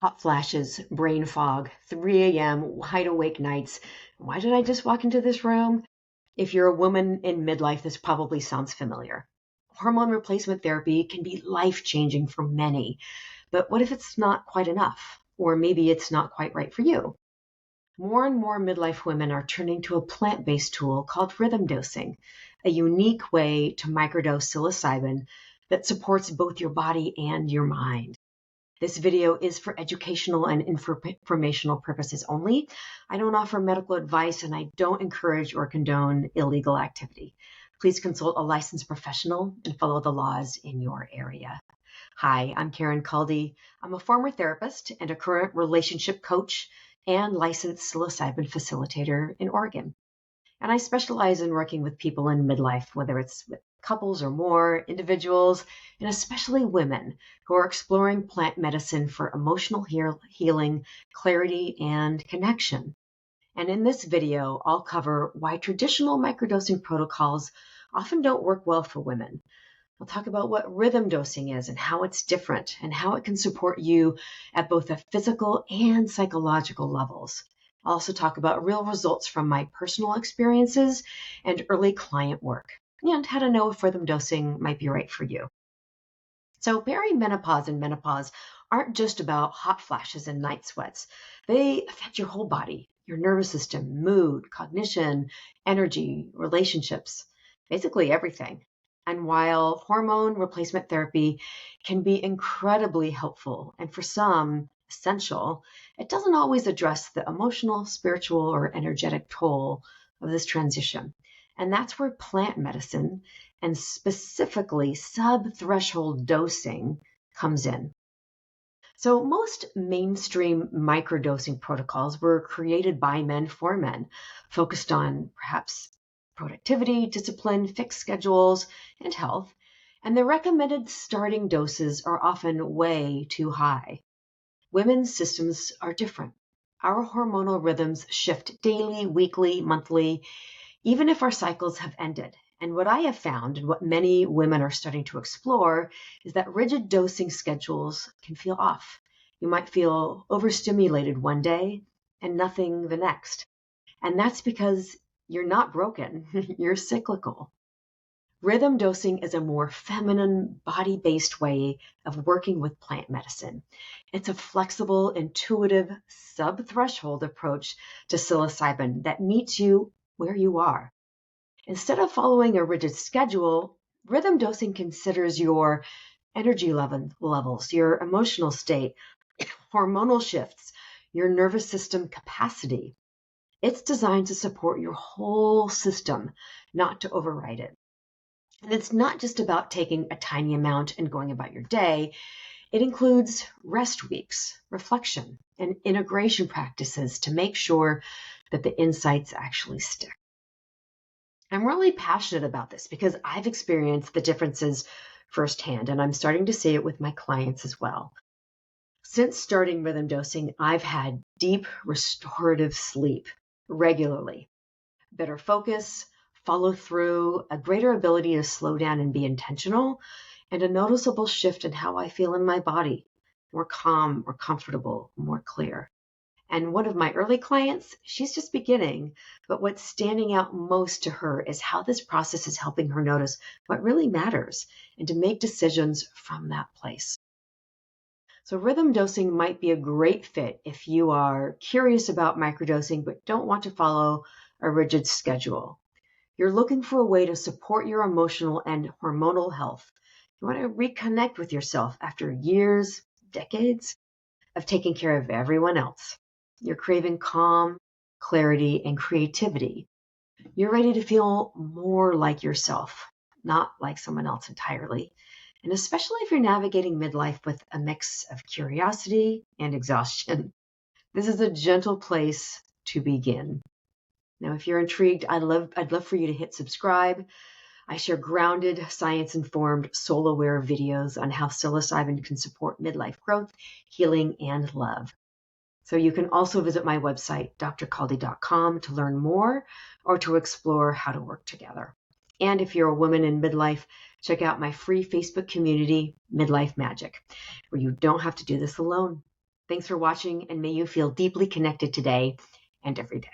Hot flashes, brain fog, 3 a.m., wide awake nights. Why did I just walk into this room? If you're a woman in midlife, this probably sounds familiar. Hormone replacement therapy can be life-changing for many, but what if it's not quite enough? Or maybe it's not quite right for you? More and more midlife women are turning to a plant-based tool called rhythm dosing, a unique way to microdose psilocybin that supports both your body and your mind. This video is for educational and informational purposes only. I don't offer medical advice and I don't encourage or condone illegal activity. Please consult a licensed professional and follow the laws in your area. Hi, I'm Karin. I'm a former therapist and a current relationship coach and licensed psilocybin facilitator in Oregon. And I specialize in working with people in midlife, whether it's with couples or more, individuals, and especially women who are exploring plant medicine for emotional healing, clarity, and connection. And in this video, I'll cover why traditional microdosing protocols often don't work well for women. I'll talk about what rhythm dosing is and how it's different and how it can support you at both a physical and psychological levels. I'll also talk about real results from my personal experiences and early client work, and how to know if rhythm dosing might be right for you. So perimenopause and menopause aren't just about hot flashes and night sweats. They affect your whole body, your nervous system, mood, cognition, energy, relationships, basically everything. And while hormone replacement therapy can be incredibly helpful and for some essential, it doesn't always address the emotional, spiritual, or energetic toll of this transition. And that's where plant medicine, and specifically sub-threshold dosing, comes in. So most mainstream microdosing protocols were created by men for men, focused on perhaps productivity, discipline, fixed schedules, and health. And the recommended starting doses are often way too high. Women's systems are different. Our hormonal rhythms shift daily, weekly, monthly, even if our cycles have ended. And what I have found, and what many women are starting to explore, is that rigid dosing schedules can feel off. You might feel overstimulated one day and nothing the next. And that's because you're not broken, you're cyclical. Rhythm dosing is a more feminine, body-based way of working with plant medicine. It's a flexible, intuitive, sub-threshold approach to psilocybin that meets you where you are. Instead of following a rigid schedule, rhythm dosing considers your energy levels, your emotional state, hormonal shifts, your nervous system capacity. It's designed to support your whole system, not to override it. And it's not just about taking a tiny amount and going about your day. It includes rest weeks, reflection, and integration practices to make sure that the insights actually stick. I'm really passionate about this because I've experienced the differences firsthand, and I'm starting to see it with my clients as well. Since starting rhythm dosing, I've had deep restorative sleep regularly, better focus, follow through, a greater ability to slow down and be intentional, and a noticeable shift in how I feel in my body, more calm, more comfortable, more clear. And one of my early clients, she's just beginning, but what's standing out most to her is how this process is helping her notice what really matters and to make decisions from that place. So rhythm dosing might be a great fit if you are curious about microdosing but don't want to follow a rigid schedule. You're looking for a way to support your emotional and hormonal health. You want to reconnect with yourself after years, decades of taking care of everyone else. You're craving calm, clarity, and creativity. You're ready to feel more like yourself, not like someone else entirely. And especially if you're navigating midlife with a mix of curiosity and exhaustion, this is a gentle place to begin. Now, if you're intrigued, I'd love for you to hit subscribe. I share grounded, science-informed, soul-aware videos on how psilocybin can support midlife growth, healing, and love. So you can also visit my website, drcaldi.com, to learn more or to explore how to work together. And if you're a woman in midlife, check out my free Facebook community, Midlife Magic, where you don't have to do this alone. Thanks for watching, and may you feel deeply connected today and every day.